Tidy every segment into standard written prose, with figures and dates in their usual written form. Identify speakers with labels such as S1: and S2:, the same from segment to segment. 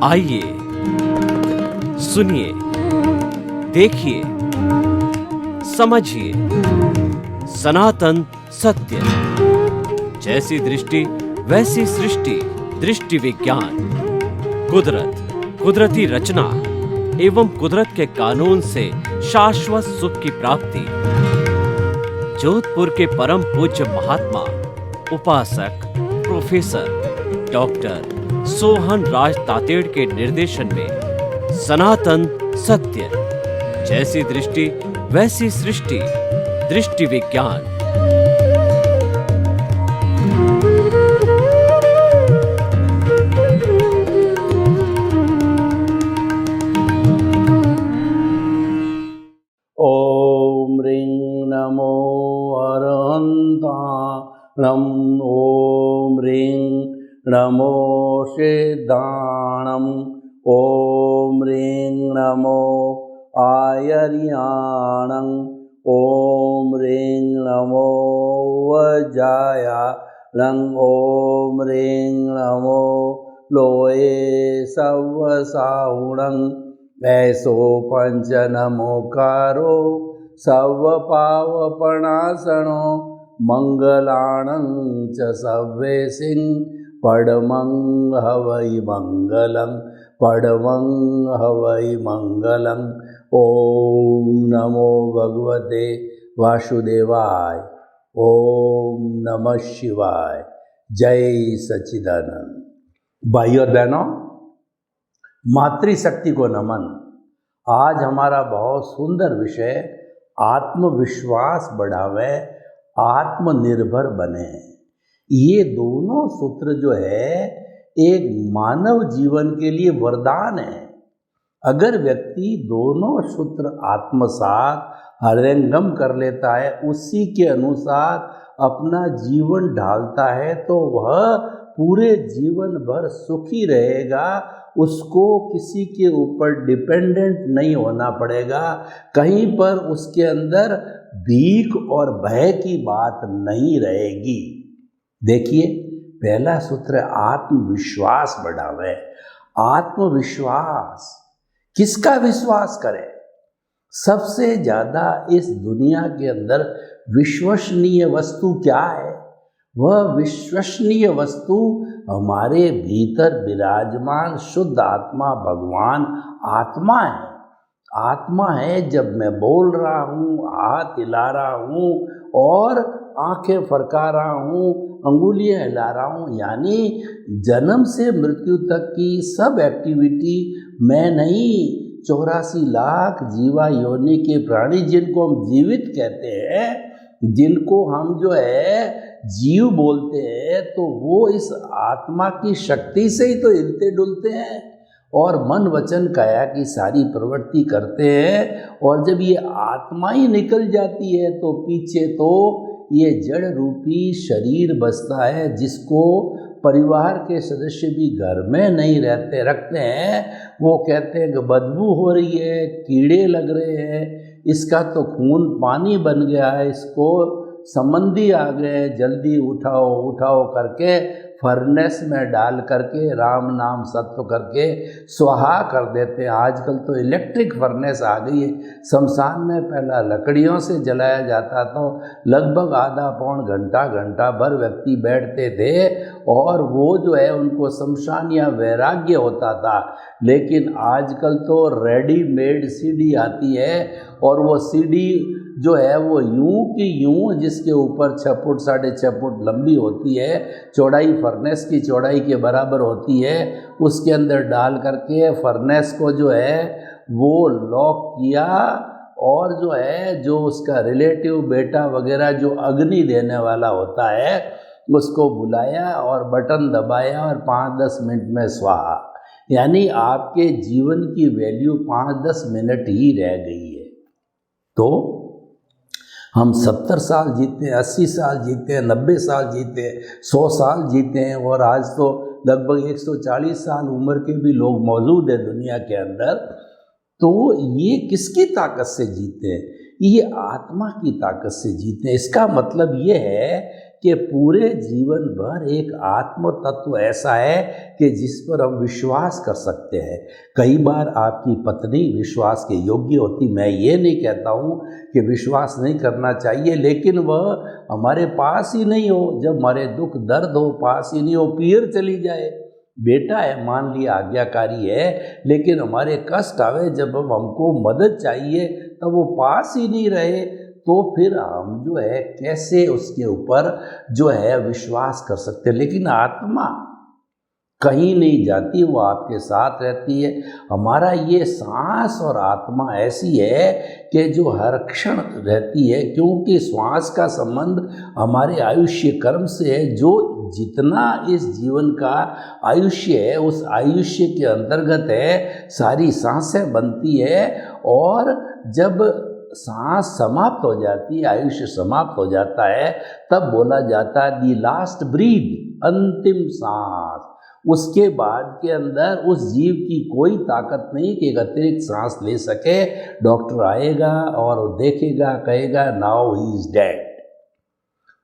S1: आइए सुनिए, देखिए, समझिए सनातन सत्य। जैसी दृष्टि वैसी सृष्टि, दृष्टि विज्ञान। कुदरत, कुदरती रचना एवं कुदरत के कानून से शाश्वत सुख की प्राप्ति। जोधपुर के परम पूज्य महात्मा उपासक प्रोफेसर डॉक्टर सोहन राज तातेड़ के निर्देशन में सनातन सत्य। जैसी दृष्टि वैसी सृष्टि, दृष्टि विज्ञान।
S2: ओम ह्रीं नमो अरहन्ताणं। ओम ह्रीं नमो सिद्धाणं। ओम ह्रीं नमो आयर्याणं। ओम ह्रीं नमो वज्रायाणं। ओम ह्रीं नमो लोये सवसाहुणं। ऐसो पंच नमोकारो सर्वपावपणासनो मंगलाणं च सव्येसिं पडमं हवै मंगलं। पडमं हवै मंगलं। ओम नमो भगवते वासुदेवाय। ओम नमः शिवाय। जय सच्चिदानंद। भाइयों और बहनों, मातृशक्ति को नमन। आज हमारा बहुत सुंदर विषय आत्मविश्वास बढ़ावे, आत्मनिर्भर बने। ये दोनों सूत्र जो है एक मानव जीवन के लिए वरदान है। अगर व्यक्ति दोनों सूत्र आत्मसात हृदयंगम कर लेता है, उसी के अनुसार अपना जीवन ढालता है, तो वह पूरे जीवन भर सुखी रहेगा। उसको किसी के ऊपर डिपेंडेंट नहीं होना पड़ेगा। कहीं पर उसके अंदर भीख और भय की बात नहीं रहेगी। देखिए, पहला सूत्र आत्मविश्वास बढ़ावे। आत्मविश्वास, किसका विश्वास करें? सबसे ज़्यादा इस दुनिया के अंदर विश्वसनीय वस्तु क्या है? वह विश्वसनीय वस्तु हमारे भीतर विराजमान शुद्ध आत्मा भगवान आत्मा है। आत्मा है। जब मैं बोल रहा हूँ, हाथ हिला रहा हूँ और आंखें फरका रहा हूँ, अंगुलियाँ हिला रहा हूँ, यानी जन्म से मृत्यु तक की सब एक्टिविटी मैं नहीं, 84 लाख जीवा योनि के प्राणी जिनको हम जीवित कहते हैं, जिनको हम जो है जीव बोलते हैं, तो वो इस आत्मा की शक्ति से ही तो हिलते डुलते हैं और मन वचन काया की सारी प्रवृत्ति करते हैं। और जब ये आत्मा ही निकल जाती है तो पीछे तो ये जड़ रूपी शरीर बसता है, जिसको परिवार के सदस्य भी घर में नहीं रखते हैं। वो कहते हैं कि बदबू हो रही है, कीड़े लग रहे हैं, इसका तो खून पानी बन गया है, इसको संबंधी आ गए, जल्दी उठाओ उठाओ करके फर्नेस में डाल करके राम नाम सत्व करके स्वाहा कर देते हैं। आजकल तो इलेक्ट्रिक फर्नेस आ गई है। शमशान में पहला लकड़ियों से जलाया जाता, तो लगभग आधा पौन घंटा भर व्यक्ति बैठते थे और वो जो है उनको शमशान या वैराग्य होता था। लेकिन आजकल तो रेडीमेड सीडी आती है और वो सीडी जो है वो यूं की यूं, जिसके ऊपर 6 फुट 6.5 फुट लंबी होती है, चौड़ाई फर्नेस की चौड़ाई के बराबर होती है, उसके अंदर डाल करके फर्नेस को जो है वो लॉक किया और जो है जो उसका रिलेटिव बेटा वगैरह जो अग्नि देने वाला होता है उसको बुलाया और बटन दबाया और 5-10 मिनट में स्वाहा। यानी आपके जीवन की वैल्यू 5-10 मिनट ही रह गई है। तो हम 70 साल जीते हैं, 80 साल जीते हैं, 90 साल जीते हैं, 100 साल जीते हैं और आज तो लगभग 140 साल उम्र के भी लोग मौजूद हैं दुनिया के अंदर। तो ये किसकी ताकत से जीते हैं? ये आत्मा की ताकत से जीते हैं। इसका मतलब ये है कि पूरे जीवन भर एक आत्म तत्व ऐसा है कि जिस पर हम विश्वास कर सकते हैं। कई बार आपकी पत्नी विश्वास के योग्य होती, मैं ये नहीं कहता हूँ कि विश्वास नहीं करना चाहिए, लेकिन वह हमारे पास ही नहीं हो, जब हमारे दुख दर्द हो पास ही नहीं हो, पीर चली जाए। बेटा है, मान लिया आज्ञाकारी है, लेकिन हमारे कष्ट आवे, जब हमको मदद चाहिए तब वो पास ही नहीं रहे, तो फिर हम जो है कैसे उसके ऊपर जो है विश्वास कर सकते हैं। लेकिन आत्मा कहीं नहीं जाती, वो आपके साथ रहती है। हमारा ये सांस और आत्मा ऐसी है कि जो हर क्षण रहती है, क्योंकि श्वास का संबंध हमारे आयुष्य कर्म से है। जो जितना इस जीवन का आयुष्य है, उस आयुष्य के अंतर्गत है सारी सांसें बनती है, और जब सांस समाप्त हो जाती है, आयुष्य समाप्त हो जाता है, तब बोला जाता है दी लास्ट ब्रीथ, अंतिम सांस। उसके बाद के अंदर उस जीव की कोई ताकत नहीं कि एक अतिरिक्त सांस ले सके। डॉक्टर आएगा और देखेगा, कहेगा नाउ ही इज डेड।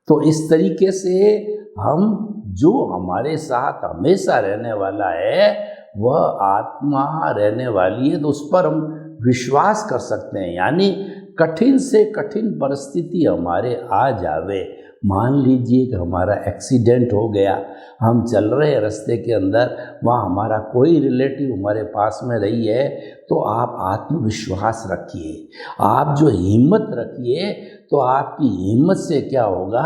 S2: तो इस तरीके से हम जो हमारे साथ हमेशा रहने वाला है वह आत्मा रहने वाली है, तो उस पर हम विश्वास कर सकते हैं। यानी कठिन से कठिन परिस्थिति हमारे आ जावे, मान लीजिए कि हमारा एक्सीडेंट हो गया, हम चल रहे हैं रास्ते के अंदर, वहाँ हमारा कोई रिलेटिव हमारे पास में रही है, तो आप आत्मविश्वास रखिए, आप जो हिम्मत रखिए। तो आपकी हिम्मत से क्या होगा,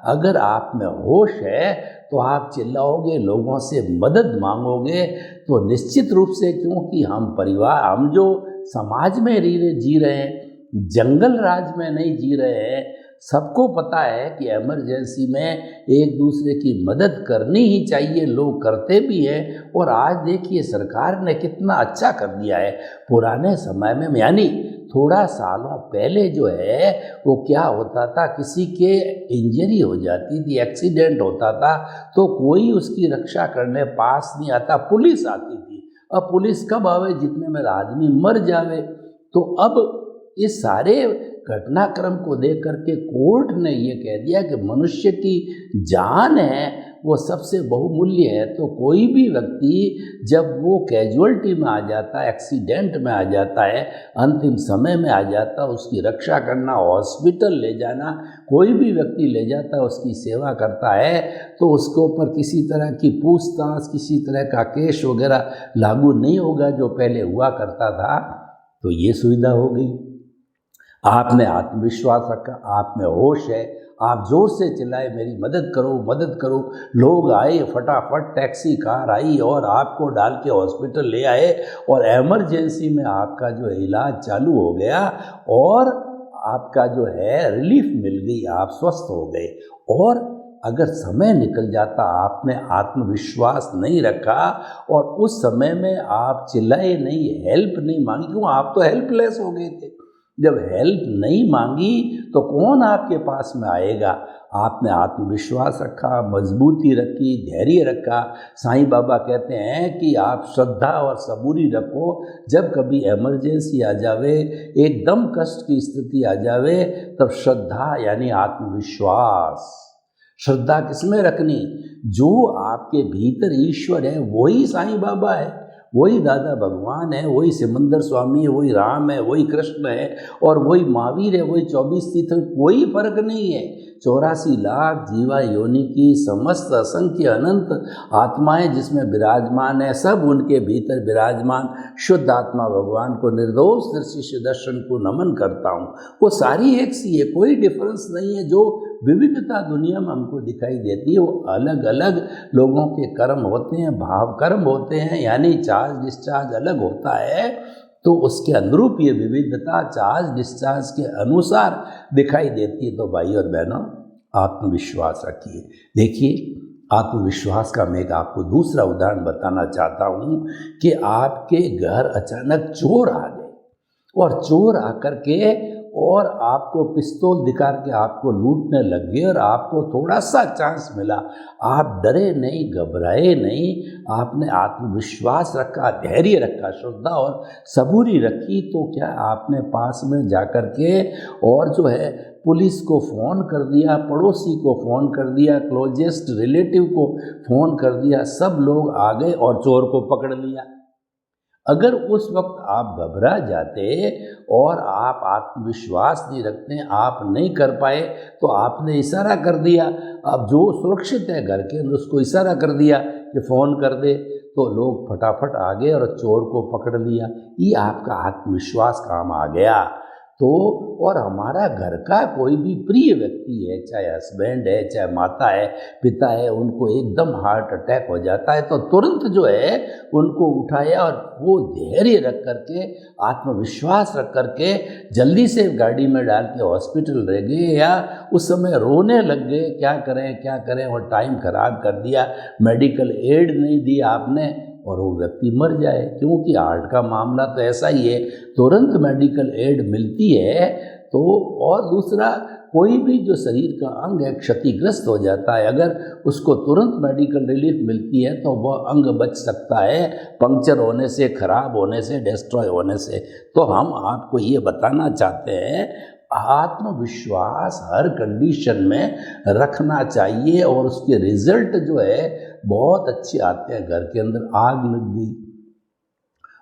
S2: अगर आप में होश है तो आप चिल्लाओगे, लोगों से मदद मांगोगे, तो निश्चित रूप से, क्योंकि हम परिवार, हम जो समाज में जी रहे हैं, जंगल राज में नहीं जी रहे हैं। सबको पता है कि इमरजेंसी में एक दूसरे की मदद करनी ही चाहिए, लोग करते भी हैं। और आज देखिए सरकार ने कितना अच्छा कर दिया है। पुराने समय में, यानी थोड़ा सालों पहले जो है, वो क्या होता था, किसी के इंजरी हो जाती थी, एक्सीडेंट होता था, तो कोई उसकी रक्षा करने पास नहीं आता, पुलिस आती थी। अब पुलिस कब आवे, जितने में आदमी मर जावे। तो अब इस सारे घटनाक्रम को देख करके कोर्ट ने ये कह दिया कि मनुष्य की जान है वो सबसे बहुमूल्य है। तो कोई भी व्यक्ति जब वो कैजुअलिटी में आ जाता है, एक्सीडेंट में आ जाता है, अंतिम समय में आ जाता है, उसकी रक्षा करना, हॉस्पिटल ले जाना, कोई भी व्यक्ति ले जाता है, उसकी सेवा करता है, तो उसके ऊपर किसी तरह की पूछताछ, किसी तरह का केस वगैरह लागू नहीं होगा जो पहले हुआ करता था। तो ये सुविधा हो गई। आपने आत्मविश्वास रखा, आप में होश है, आप जोर से चिल्लाए मेरी मदद करो, मदद करो। लोग आए, फटाफट टैक्सी कार आई और आपको डाल के हॉस्पिटल ले आए, और इमरजेंसी में आपका जो इलाज चालू हो गया, और आपका जो है रिलीफ मिल गई, आप स्वस्थ हो गए। और अगर समय निकल जाता, आपने आत्मविश्वास नहीं रखा और उस समय में आप चिल्लाए नहीं, हेल्प नहीं मांगी, क्यों, आप तो हेल्पलेस हो गए थे। जब हेल्प नहीं मांगी तो कौन आपके पास में आएगा। आपने आत्मविश्वास रखा, मजबूती रखी, धैर्य रखा। साईं बाबा कहते हैं कि आप श्रद्धा और सबूरी रखो। जब कभी इमरजेंसी आ जावे, एकदम कष्ट की स्थिति आ जावे, तब श्रद्धा यानी आत्मविश्वास, श्रद्धा किसमें रखनी, जो आपके भीतर ईश्वर है वही साईं बाबा है, वही दादा भगवान है, वही सिमंदर स्वामी है, वही राम है, वही कृष्ण है, और वही महावीर है, वही 24 तीर्थ। कोई फर्क नहीं है। 84 लाख जीवा योनि की समस्त असंख्य अनंत आत्माएं जिसमें विराजमान है, सब उनके भीतर विराजमान शुद्ध आत्मा भगवान को निर्दोष दृष्टि से दर्शन को नमन करता हूँ। वो सारी एक सी है, कोई डिफरेंस नहीं है। जो विविधता दुनिया में हमको दिखाई देती है वो अलग अलग लोगों के कर्म होते हैं, भाव कर्म होते हैं, यानी चार्ज डिस्चार्ज अलग होता है। तो उसके अनुरूप ये विविधता चार्ज डिस्चार्ज के अनुसार दिखाई देती है। तो भाई और बहनों, आत्मविश्वास रखिए। देखिए, आत्मविश्वास का मैं आपको दूसरा उदाहरण बताना चाहता हूँ कि आपके घर अचानक चोर आ गए, और चोर आकर के और आपको पिस्तौल दिखा के आपको लूटने लग गए और आपको थोड़ा सा चांस मिला, आप डरे नहीं, घबराए नहीं, आपने आत्मविश्वास रखा, धैर्य रखा, श्रद्धा और सबूरी रखी, तो क्या आपने पास में जाकर के और जो है पुलिस को फ़ोन कर दिया, पड़ोसी को फ़ोन कर दिया, क्लोजेस्ट रिलेटिव को फ़ोन कर दिया, सब लोग आ गए और चोर को पकड़ लिया। अगर उस वक्त आप घबरा जाते और आप आत्मविश्वास नहीं रखते, आप नहीं कर पाए, तो आपने इशारा कर दिया, अब जो सुरक्षित है घर के अंदर उसको इशारा कर दिया कि फ़ोन कर दे, तो लोग फटाफट आ गए और चोर को पकड़ लिया। ये आपका आत्मविश्वास काम आ गया। तो और हमारा घर का कोई भी प्रिय व्यक्ति है, चाहे हस्बैंड है, चाहे माता है, पिता है, उनको एकदम हार्ट अटैक हो जाता है, तो तुरंत जो है उनको उठाया और वो धैर्य रख करके, आत्मविश्वास रख करके जल्दी से गाड़ी में डाल के हॉस्पिटल रह गए, या उस समय रोने लग गए, क्या करें, और टाइम खराब कर दिया, मेडिकल एड नहीं दी आपने और वो व्यक्ति मर जाए। क्योंकि हार्ट का मामला तो ऐसा ही है, तुरंत मेडिकल एड मिलती है। तो और दूसरा, कोई भी जो शरीर का अंग है क्षतिग्रस्त हो जाता है, अगर उसको तुरंत मेडिकल रिलीफ मिलती है तो वह अंग बच सकता है पंक्चर होने से, खराब होने से, डिस्ट्रॉय होने से। तो हम आपको ये बताना चाहते हैं, आत्मविश्वास हर कंडीशन में रखना चाहिए और उसके रिजल्ट जो है बहुत अच्छे आते हैं। घर के अंदर आग लग गई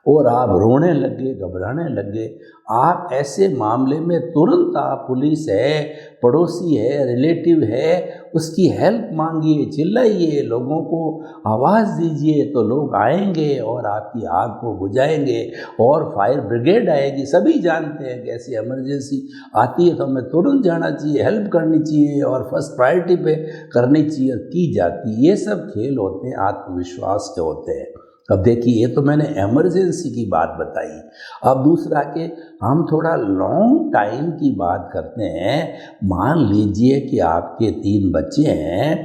S2: और आप रोने लगे, घबराने लगे, आप ऐसे मामले में तुरंत आप पुलिस है, पड़ोसी है, रिलेटिव है, उसकी हेल्प मांगिए, चिल्लाइए, लोगों को आवाज़ दीजिए, तो लोग आएंगे और आपकी आग को बुझाएंगे और फायर ब्रिगेड आएगी। सभी जानते हैं कि ऐसी इमरजेंसी आती है तो हमें तुरंत जाना चाहिए, हेल्प करनी चाहिए और फर्स्ट प्रायोरिटी पे करनी चाहिए, की जाती है। ये सब खेल होते हैं, आत्मविश्वास के होते हैं। अब देखिए, ये तो मैंने इमरजेंसी की बात बताई। अब दूसरा कि हम थोड़ा लॉन्ग टाइम की बात करते हैं। मान लीजिए कि आपके 3 बच्चे हैं,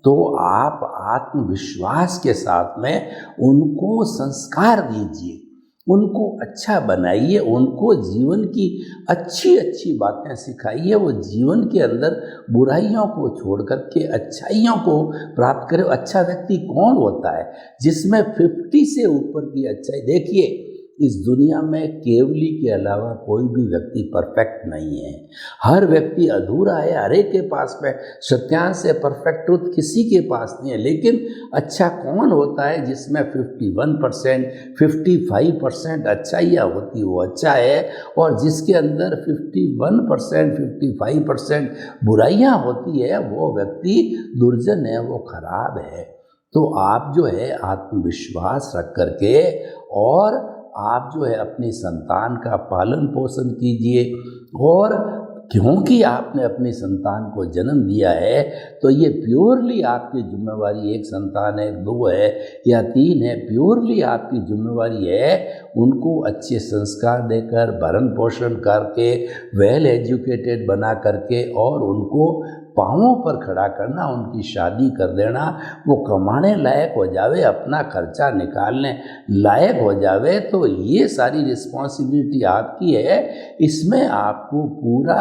S2: तो आप आत्मविश्वास के साथ में उनको संस्कार दीजिए, उनको अच्छा बनाइए, उनको जीवन की अच्छी अच्छी बातें सिखाइए। वो जीवन के अंदर बुराइयों को छोड़ करके अच्छाइयों को प्राप्त करे। अच्छा व्यक्ति कौन होता है? जिसमें 50 से ऊपर की अच्छाई। देखिए, इस दुनिया में केवली के अलावा कोई भी व्यक्ति परफेक्ट नहीं है। हर व्यक्ति अधूरा है, हर एक के पास में सत्यांश है, परफेक्ट ट्रुथ किसी के पास नहीं है। लेकिन अच्छा कौन होता है? जिसमें 51%, 55% अच्छाइयाँ होती, वो अच्छा है। और जिसके अंदर 51%, 55% बुराइयाँ होती है, वो व्यक्ति दुर्जन है, वो खराब है। तो आप जो है आत्मविश्वास रख करके और आप जो है अपनी संतान का पालन पोषण कीजिए। और क्योंकि आपने अपनी संतान को जन्म दिया है, तो ये प्योरली आपकी जिम्मेवारी, एक संतान है, 2 है या 3 है, प्योरली आपकी जिम्मेवारी है उनको अच्छे संस्कार देकर, भरण पोषण करके, वेल एजुकेटेड बना करके और उनको पाँवों पर खड़ा करना, उनकी शादी कर देना, वो कमाने लायक हो जावे, अपना खर्चा निकालने लायक हो जावे। तो ये सारी रिस्पॉन्सिबिलिटी आपकी है। इसमें आपको पूरा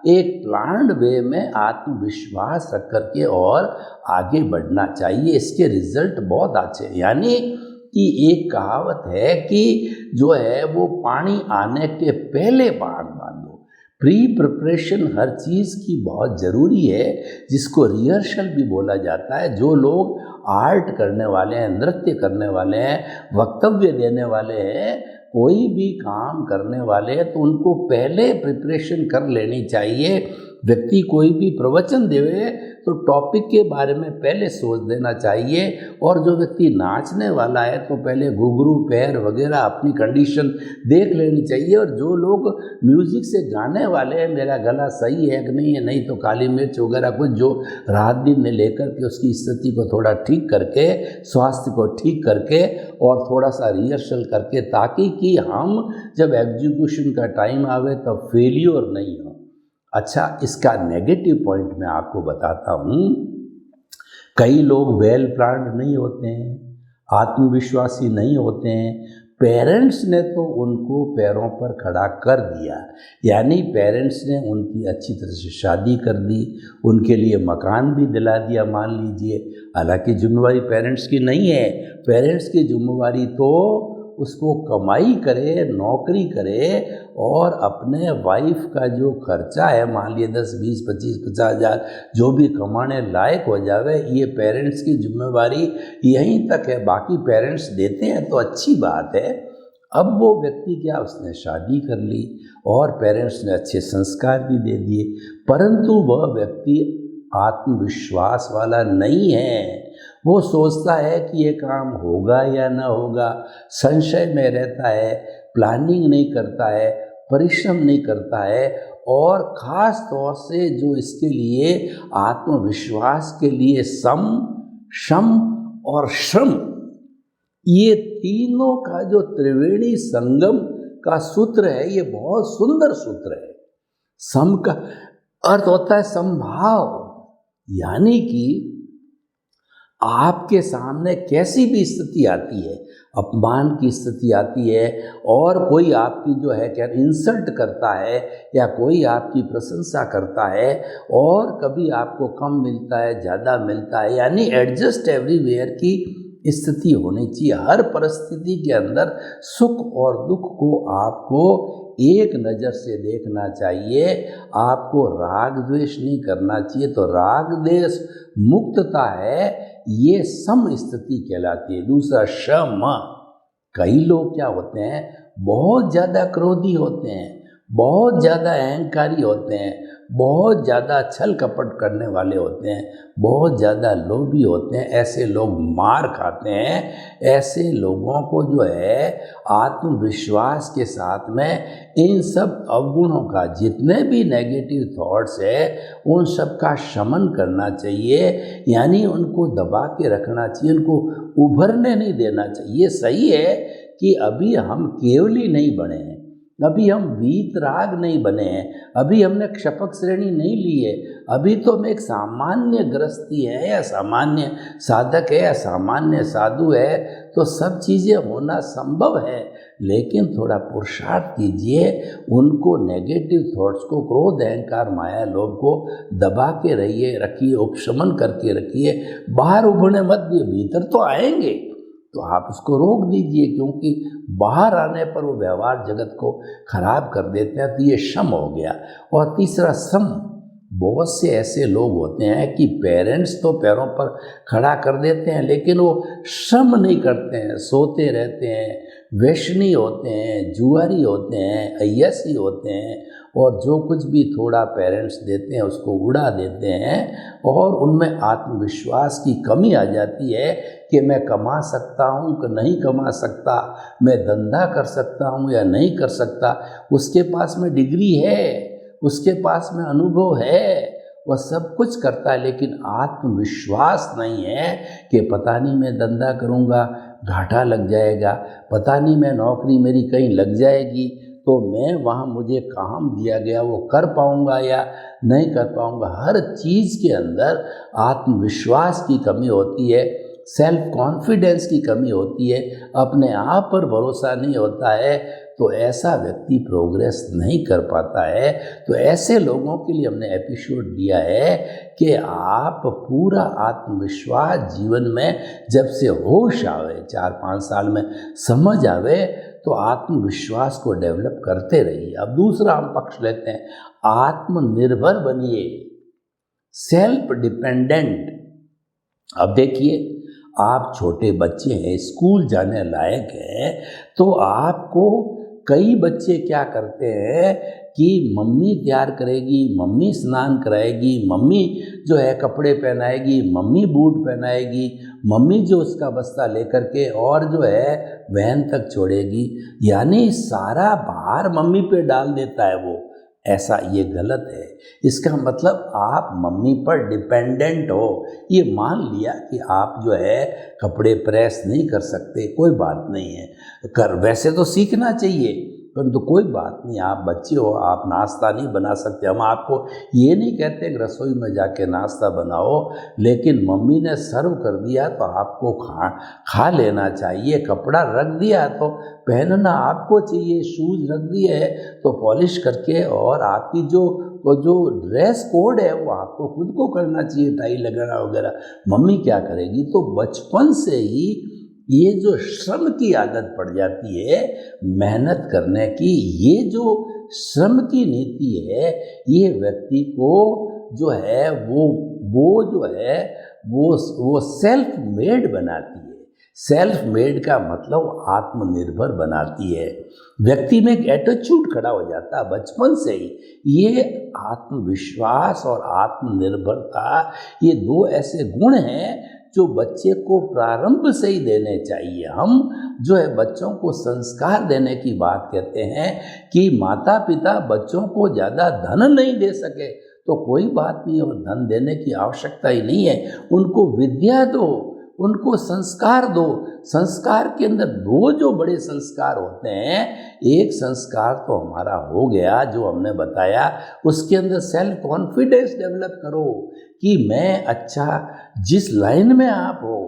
S2: एक प्लान्ड वे में आत्मविश्वास रख करके और आगे बढ़ना चाहिए। इसके रिजल्ट बहुत अच्छे हैं। यानी कि एक कहावत है कि जो है वो पानी आने के पहले बाण बांधो। प्री प्रिपरेशन हर चीज़ की बहुत ज़रूरी है, जिसको रिहर्सल भी बोला जाता है। जो लोग आर्ट करने वाले हैं, नृत्य करने वाले हैं, वक्तव्य देने वाले हैं, कोई भी काम करने वाले हैं, तो उनको पहले प्रिपरेशन कर लेनी चाहिए। व्यक्ति कोई भी प्रवचन देवे तो टॉपिक के बारे में पहले सोच देना चाहिए। और जो व्यक्ति नाचने वाला है तो पहले घुंघरू, पैर वगैरह अपनी कंडीशन देख लेनी चाहिए। और जो लोग म्यूजिक से गाने वाले हैं, मेरा गला सही है कि नहीं है, नहीं तो काली मिर्च वगैरह कुछ जो रात दिन में लेकर के उसकी स्थिति को थोड़ा ठीक करके, स्वास्थ्य को ठीक करके और थोड़ा सा रिहर्सल करके, ताकि कि हम जब एग्जीक्यूशन का टाइम आवे तब फेलियर नहीं हो। अच्छा, इसका नेगेटिव पॉइंट मैं आपको बताता हूँ। कई लोग वेल प्लान्ड नहीं होते हैं, आत्मविश्वासी नहीं होते हैं, पेरेंट्स ने तो उनको पैरों पर खड़ा कर दिया, यानी पेरेंट्स ने उनकी अच्छी तरह से शादी कर दी, उनके लिए मकान भी दिला दिया मान लीजिए। हालांकि जिम्मेवारी पेरेंट्स की नहीं है, पेरेंट्स की जिम्मेवारी तो उसको कमाई करे, नौकरी करे और अपने वाइफ का जो खर्चा है मान लिए 10, 20, 25, 50,000 जो भी कमाने लायक हो जावे, ये पेरेंट्स की जिम्मेवारी यहीं तक है। बाकी पेरेंट्स देते हैं तो अच्छी बात है। अब वो व्यक्ति क्या, उसने शादी कर ली और पेरेंट्स ने अच्छे संस्कार भी दे दिए, परंतु वह व्यक्ति आत्मविश्वास वाला नहीं है। वो सोचता है कि ये काम होगा या ना होगा, संशय में रहता है, प्लानिंग नहीं करता है, परिश्रम नहीं करता है, और ख़ास तौर से जो इसके लिए आत्मविश्वास के लिए सम, शम और श्रम, ये तीनों का जो त्रिवेणी संगम का सूत्र है, ये बहुत सुंदर सूत्र है। सम का अर्थ होता है संभाव, यानी कि आपके सामने कैसी भी स्थिति आती है, अपमान की स्थिति आती है और कोई आपकी जो है क्या इंसल्ट करता है या कोई आपकी प्रशंसा करता है और कभी आपको कम मिलता है, ज़्यादा मिलता है, यानी एडजस्ट एवरीवेयर की स्थिति होनी चाहिए। हर परिस्थिति के अंदर सुख और दुख को आपको एक नज़र से देखना चाहिए, आपको राग द्वेष नहीं करना चाहिए। तो राग द्वेष मुक्तता है, ये सम स्थिति कहलाती है। दूसरा शम, कई लोग क्या होते हैं, बहुत ज़्यादा क्रोधी होते हैं, बहुत ज़्यादा अहंकारी होते हैं, बहुत ज़्यादा छल कपट करने वाले होते हैं, बहुत ज़्यादा लोभी होते हैं। ऐसे लोग मार खाते हैं। ऐसे लोगों को जो है आत्मविश्वास के साथ में इन सब अवगुणों का, जितने भी नेगेटिव थॉट्स है, उन सब का शमन करना चाहिए, यानी उनको दबा के रखना चाहिए, उनको उभरने नहीं देना चाहिए। सही है कि अभी हम केवली नहीं बने हैं, अभी हम वीतराग नहीं बने हैं, अभी हमने क्षपक श्रेणी नहीं ली है, अभी तो हम एक सामान्य गृहस्थी है या सामान्य साधक है या सामान्य साधु है, तो सब चीज़ें होना संभव है। लेकिन थोड़ा पुरुषार्थ कीजिए, उनको नेगेटिव थॉट्स को, क्रोध अहंकार माया लोभ को दबा के रखिए, उपशमन करके रखिए, बाहर उभरने मत दिए। भीतर तो आएंगे तो आप उसको रोक दीजिए, क्योंकि बाहर आने पर वो व्यवहार जगत को खराब कर देते हैं। तो ये शम हो गया। और तीसरा सम, बहुत से ऐसे लोग होते हैं कि पेरेंट्स तो पैरों पर खड़ा कर देते हैं, लेकिन वो श्रम नहीं करते हैं, सोते रहते हैं, व्यसनी होते हैं, जुआरी होते हैं, अय्यासी होते हैं, और जो कुछ भी थोड़ा पेरेंट्स देते हैं उसको उड़ा देते हैं, और उनमें आत्मविश्वास की कमी आ जाती है कि मैं कमा सकता हूँ कि नहीं कमा सकता, मैं धंधा कर सकता हूँ या नहीं कर सकता। उसके पास में डिग्री है, उसके पास में अनुभव है, वह सब कुछ करता है, लेकिन आत्मविश्वास नहीं है कि पता नहीं मैं धंधा करूँगा घाटा लग जाएगा, पता नहीं मैं नौकरी मेरी कहीं लग जाएगी तो मैं वहाँ मुझे काम दिया गया वो कर पाऊँगा या नहीं कर पाऊँगा। हर चीज़ के अंदर आत्मविश्वास की कमी होती है, सेल्फ कॉन्फिडेंस की कमी होती है, अपने आप पर भरोसा नहीं होता है, तो ऐसा व्यक्ति प्रोग्रेस नहीं कर पाता है। तो ऐसे लोगों के लिए हमने एपिसोड दिया है कि आप पूरा आत्मविश्वास जीवन में जब से होश आवे, 4-5 साल में समझ आवे, तो आत्मविश्वास को डेवलप करते रहिए। अब दूसरा हम पक्ष लेते हैं, आत्मनिर्भर बनिए, सेल्फ डिपेंडेंट। अब देखिए, आप छोटे बच्चे हैं, स्कूल जाने लायक हैं, तो आपको कई बच्चे क्या करते हैं कि मम्मी तैयार करेगी, मम्मी स्नान कराएगी, मम्मी जो है कपड़े पहनाएगी, मम्मी बूट पहनाएगी, मम्मी जो उसका बस्ता लेकर के और जो है वैन तक छोड़ेगी, यानी सारा भार मम्मी पे डाल देता है वो। ऐसा ये गलत है। इसका मतलब आप मम्मी पर डिपेंडेंट हो। ये मान लिया कि आप जो है कपड़े प्रेस नहीं कर सकते, कोई बात नहीं है, वैसे तो सीखना चाहिए, परंतु कोई बात नहीं, आप बच्चे हो, आप नाश्ता नहीं बना सकते, हम आपको ये नहीं कहते कि रसोई में जाके नाश्ता बनाओ, लेकिन मम्मी ने सर्व कर दिया तो आपको खा लेना चाहिए। कपड़ा रख दिया तो पहनना आपको चाहिए, शूज़ रख दिए है तो पॉलिश करके, और आपकी जो ड्रेस कोड है वो आपको खुद को करना चाहिए, टाई लगाना वगैरह। मम्मी क्या करेगी? तो बचपन से ही ये जो श्रम की आदत पड़ जाती है, मेहनत करने की, ये जो श्रम की नीति है, ये व्यक्ति को जो है वो जो है वो सेल्फ मेड बनाती है। सेल्फ मेड का मतलब आत्मनिर्भर बनाती है। व्यक्ति में एक एटीट्यूड खड़ा हो जाता है बचपन से ही। ये आत्मविश्वास और आत्मनिर्भरता, ये दो ऐसे गुण हैं जो बच्चे को प्रारंभ से ही देने चाहिए। हम जो है बच्चों को संस्कार देने की बात कहते हैं कि माता पिता बच्चों को ज़्यादा धन नहीं दे सके तो कोई बात नहीं, और धन देने की आवश्यकता ही नहीं है। उनको विद्या दो, उनको संस्कार दो। संस्कार के अंदर दो जो बड़े संस्कार होते हैं, एक संस्कार तो हमारा हो गया जो हमने बताया, उसके अंदर सेल्फ कॉन्फिडेंस डेवलप करो कि मैं अच्छा, जिस लाइन में आप हो,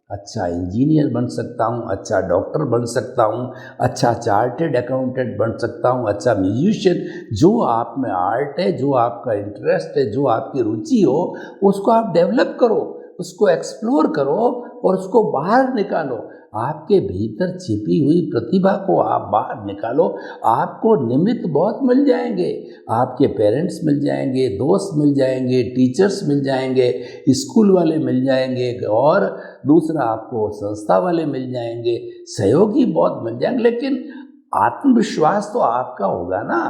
S2: अच्छा इंजीनियर बन सकता हूँ, अच्छा डॉक्टर बन सकता हूँ, अच्छा चार्टेड अकाउंटेंट बन सकता हूँ, अच्छा म्यूजिशियन, जो आप में आर्ट है, जो आपका इंटरेस्ट है, जो आपकी रुचि हो, उसको आप डेवलप करो, उसको एक्सप्लोर करो और उसको बाहर निकालो। आपके भीतर छिपी हुई प्रतिभा को आप बाहर निकालो, आपको निमित्त बहुत मिल जाएंगे। आपके पेरेंट्स मिल जाएंगे, दोस्त मिल जाएंगे, टीचर्स मिल जाएंगे, स्कूल वाले मिल जाएंगे, और दूसरा आपको संस्था वाले मिल जाएंगे, सहयोगी बहुत मिल जाएंगे। लेकिन आत्मविश्वास तो आपका होगा ना,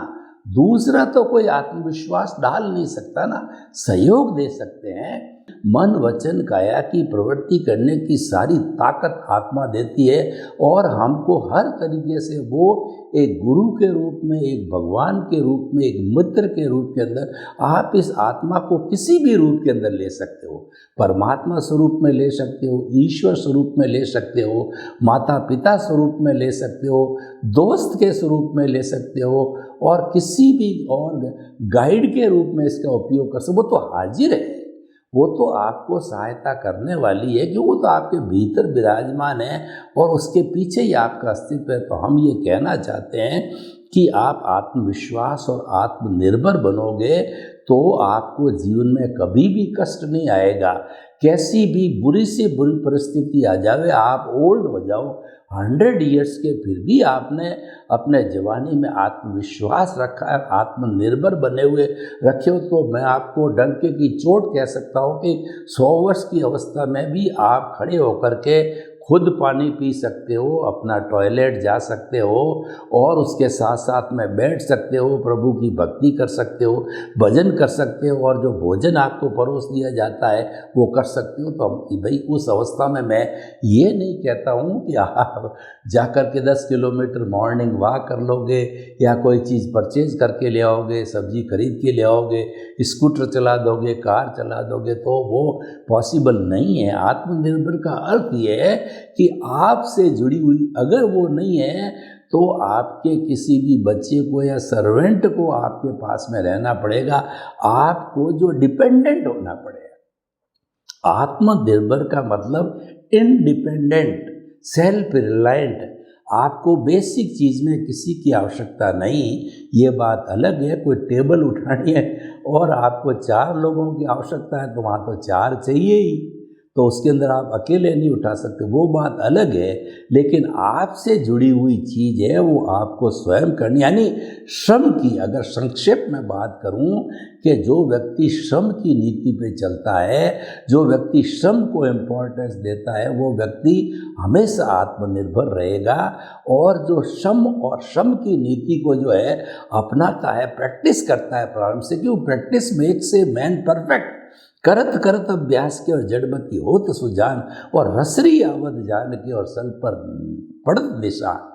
S2: दूसरा तो कोई आत्मविश्वास डाल नहीं सकता ना। सहयोग दे सकते हैं। मन वचन काया की प्रवृत्ति करने की सारी ताकत आत्मा देती है, और हमको हर तरीके से वो एक गुरु के रूप में, एक भगवान के रूप में, एक मित्र के रूप के अंदर, आप इस आत्मा को किसी भी रूप के अंदर ले सकते हो। परमात्मा स्वरूप में ले सकते हो, ईश्वर स्वरूप में ले सकते हो, माता पिता स्वरूप में ले सकते हो, दोस्त के स्वरूप में ले सकते हो, और किसी भी और गाइड के रूप में इसका उपयोग कर सकते। वो तो हाजिर है, वो तो आपको सहायता करने वाली है, कि वो तो आपके भीतर विराजमान है और उसके पीछे ही आपका अस्तित्व है। तो हम ये कहना चाहते हैं कि आप आत्मविश्वास और आत्मनिर्भर बनोगे तो आपको जीवन में कभी भी कष्ट नहीं आएगा। कैसी भी बुरी से बुरी परिस्थिति आ जावे, आप ओल्ड हो जाओ 100 ईयर्स के, फिर भी आपने अपने जवानी में आत्मविश्वास रखा है, आत्मनिर्भर बने हुए रखे हो, तो मैं आपको डंके की चोट कह सकता हूँ कि 100 वर्ष की अवस्था में भी आप खड़े होकर के खुद पानी पी सकते हो, अपना टॉयलेट जा सकते हो, और उसके साथ साथ में बैठ सकते हो, प्रभु की भक्ति कर सकते हो, भजन कर सकते हो, और जो भोजन आपको परोस दिया जाता है वो कर सकते हो। तो भाई उस अवस्था में मैं ये नहीं कहता हूँ कि आप जाकर के 10 किलोमीटर मॉर्निंग वॉक कर लोगे, या कोई चीज़ परचेज करके ले आओगे, सब्जी खरीद के ले आओगे, स्कूटर चला दोगे, कार चला दोगे, तो वो पॉसिबल नहीं है। आत्मनिर्भर का अर्थ ये है कि आपसे जुड़ी हुई अगर वो नहीं है तो आपके किसी भी बच्चे को या सर्वेंट को आपके पास में रहना पड़ेगा, आपको जो डिपेंडेंट होना पड़ेगा। आत्मनिर्भर का मतलब इंडिपेंडेंट, सेल्फ रिलायंट, आपको बेसिक चीज़ में किसी की आवश्यकता नहीं। ये बात अलग है, कोई टेबल उठानी है और आपको 4 लोगों की आवश्यकता है तो वहाँ तो 4 चाहिए ही, तो उसके अंदर आप अकेले नहीं उठा सकते, वो बात अलग है। लेकिन आपसे जुड़ी हुई चीज़ है वो आपको स्वयं करनी, यानी श्रम की। अगर संक्षेप में बात करूं कि जो व्यक्ति श्रम की नीति पे चलता है, जो व्यक्ति श्रम को इम्पोर्टेंस देता है, वो व्यक्ति हमेशा आत्मनिर्भर रहेगा। और जो श्रम और श्रम की नीति को जो है अपनाता है, प्रैक्टिस करता है प्रारंभ से, क्यों practice makes a man perfect. करत करत अभ्यास के और जड़मती होत सुजान, और रसरी आवत जान के और सल पर पड़त निशान।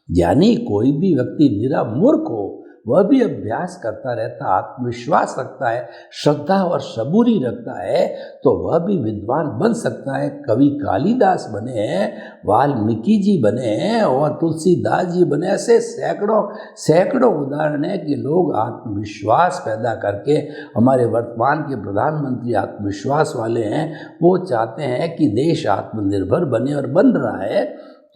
S2: यानी कोई भी व्यक्ति निरा मूर्ख हो, वह भी अभ्यास करता रहता, आत्मविश्वास रखता है, श्रद्धा और सबूरी रखता है, तो वह भी विद्वान बन सकता है। कवि कालिदास बने हैं, वाल्मीकि जी बने हैं और तुलसीदास जी बने। ऐसे सैकड़ों सैकड़ों उदाहरण है कि लोग आत्मविश्वास पैदा करके, हमारे वर्तमान के प्रधानमंत्री आत्मविश्वास वाले हैं, वो चाहते हैं कि देश आत्मनिर्भर बने और बन रहा है।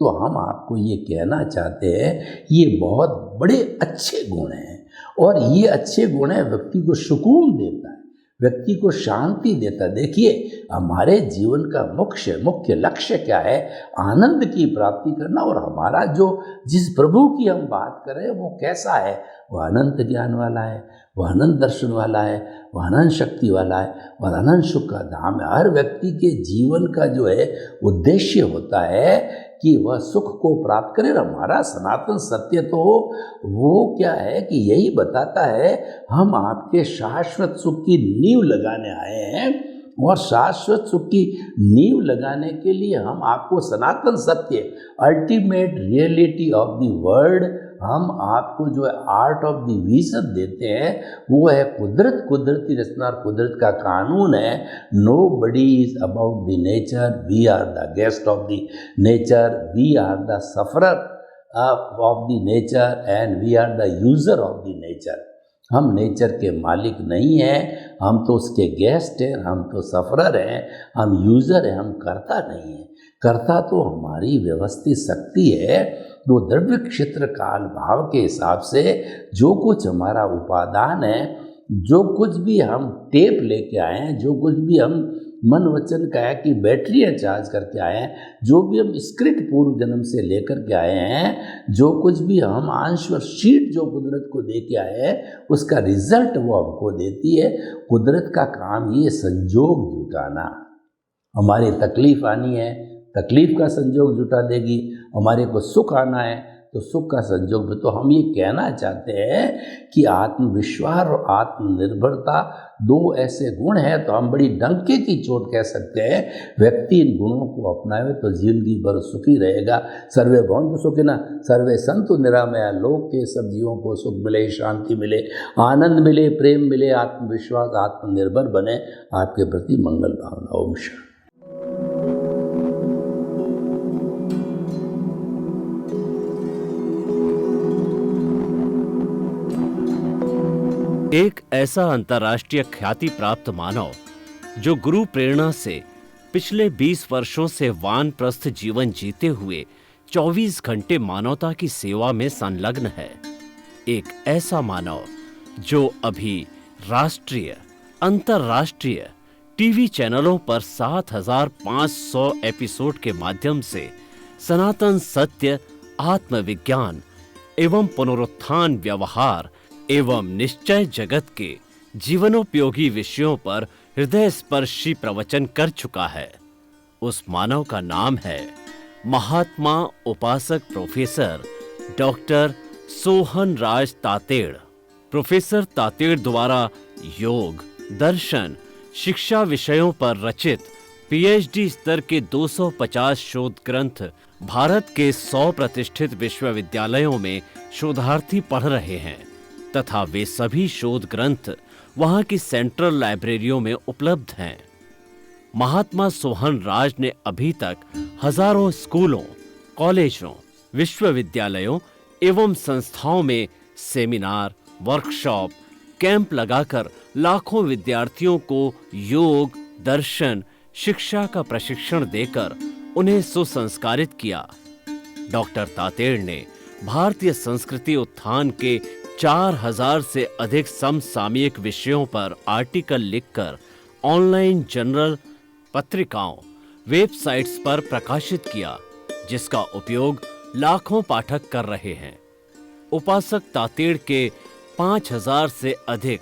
S2: तो हम आपको ये कहना चाहते हैं, ये बहुत बड़े अच्छे गुण हैं और ये अच्छे गुण हैं, व्यक्ति को सुकून देता है, व्यक्ति को शांति देता है। देखिए, हमारे जीवन का मुख्य लक्ष्य क्या है? आनंद की प्राप्ति करना। और हमारा जो जिस प्रभु की हम बात कर रहे हैं वो कैसा है? वह अनंत ज्ञान वाला है, वह अनंत दर्शन वाला है, वह अनंत शक्ति वाला है और अनंत सुख का धाम है। हर व्यक्ति के जीवन का जो है उद्देश्य होता है कि वह सुख को प्राप्त करे। हमारा सनातन सत्य तो वो क्या है कि यही बताता है, हम आपके शाश्वत सुख की नींव लगाने आए हैं और शाश्वत सुख की नींव लगाने के लिए हम आपको सनातन सत्य, ultimate reality of the world, हम आपको जो है आर्ट ऑफ द विजन देते हैं। वो है कुदरत, कुदरती रचना और कुदरत का कानून है। Nobody is about the nature, we are the guest of the nature, we are the sufferer of the nature and we are the user of the nature. हम नेचर के मालिक नहीं हैं, हम तो उसके गेस्ट हैं, हम तो सफरर हैं, हम यूज़र हैं, हम कर्ता नहीं हैं। कर्ता तो हमारी व्यवस्थित शक्ति है। वो द्रव्य क्षेत्र काल भाव के हिसाब से जो कुछ हमारा उपादान है, जो कुछ भी हम टेप लेके आए हैं, जो कुछ भी हम मन वचन का है कि बैटरियाँ चार्ज करके आए हैं, जो भी हम स्क्रिप्ट पूर्व जन्म से लेकर के आए हैं, जो कुछ भी हम अंश और शीट जो कुदरत को दे के आए हैं, उसका रिजल्ट वो हमको देती है। कुदरत का काम ये संजोग जुटाना। हमारी तकलीफ आनी है, तकलीफ का संजोग जुटा देगी। हमारे को सुख आना है तो सुख का संजोग में। तो हम ये कहना चाहते हैं कि आत्मविश्वास और आत्मनिर्भरता दो ऐसे गुण हैं, तो हम बड़ी डंके की चोट कह सकते हैं, व्यक्ति इन गुणों को अपनावे तो जिंदगी भर सुखी रहेगा। सर्वे भवन्तु सुखिनः, सर्वे सन्तु निरामया। लोक के सब जीवों को सुख मिले, शांति मिले, आनंद मिले, प्रेम मिले, आत्मविश्वास, आत्मनिर्भर बने। आपके प्रति मंगल भावना। ओम शांति।
S1: एक ऐसा अंतर्राष्ट्रीय ख्याति प्राप्त मानव जो गुरु प्रेरणा से पिछले 20 वर्षों से वानप्रस्थ जीवन जीते हुए 24 घंटे मानवता की सेवा में संलग्न है। एक ऐसा मानव जो अभी राष्ट्रीय, अंतर्राष्ट्रीय टीवी चैनलों पर 7,500 एपिसोड के माध्यम से सनातन सत्य, आत्मविज्ञान एवं पुनरुत्थान, व्यवहार एवं निश्चय जगत के जीवनोपयोगी विषयों पर हृदय स्पर्शी प्रवचन कर चुका है। उस मानव का नाम है महात्मा उपासक प्रोफेसर डॉक्टर सोहन राज तातेड़। प्रोफेसर तातेड़ द्वारा योग, दर्शन, शिक्षा विषयों पर रचित पीएचडी स्तर के 250 शोध ग्रंथ भारत के 100 प्रतिष्ठित विश्वविद्यालयों में शोधार्थी पढ़ रहे हैं तथा वे सभी शोध ग्रंथ वहां की सेंट्रल लाइब्रेरियों में उपलब्ध हैं। महात्मा सोहन राज ने अभी तक हजारों स्कूलों, कॉलेजों, विश्वविद्यालयों एवं संस्थाओं में सेमिनार, वर्कशॉप, कैंप लगाकर लाखों विद्यार्थियों को योग, दर्शन, शिक्षा का प्रशिक्षण देकर उन्हें सुसंस्कारित किया। डॉक्टर तातेड़ ने भारतीय संस्कृति उत्थान के 4000 से अधिक समसामयिक विषयों पर आर्टिकल लिखकर ऑनलाइन जर्नल, पत्रिकाओं, वेबसाइट्स पर प्रकाशित किया, जिसका उपयोग लाखों पाठक कर रहे हैं। उपासक तातेड़ के 5000 से अधिक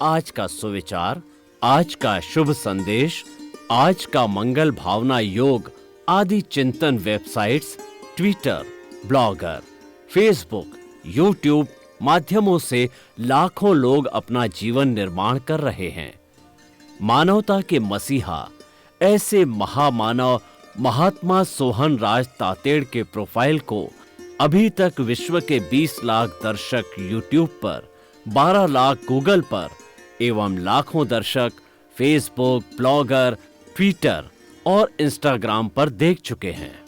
S1: आज का सुविचार, आज का शुभ संदेश, आज का मंगल भावना योग आदि चिंतन websites, Twitter, blogger, Facebook, YouTube माध्यमों से लाखों लोग अपना जीवन निर्माण कर रहे हैं। मानवता के मसीहा ऐसे महामानव महात्मा सोहन राज तातेड़ के प्रोफाइल को अभी तक विश्व के 20 लाख दर्शक यूट्यूब पर, 12 लाख गूगल पर एवं लाखों दर्शक फेसबुक, ब्लॉगर, ट्विटर और इंस्टाग्राम पर देख चुके हैं।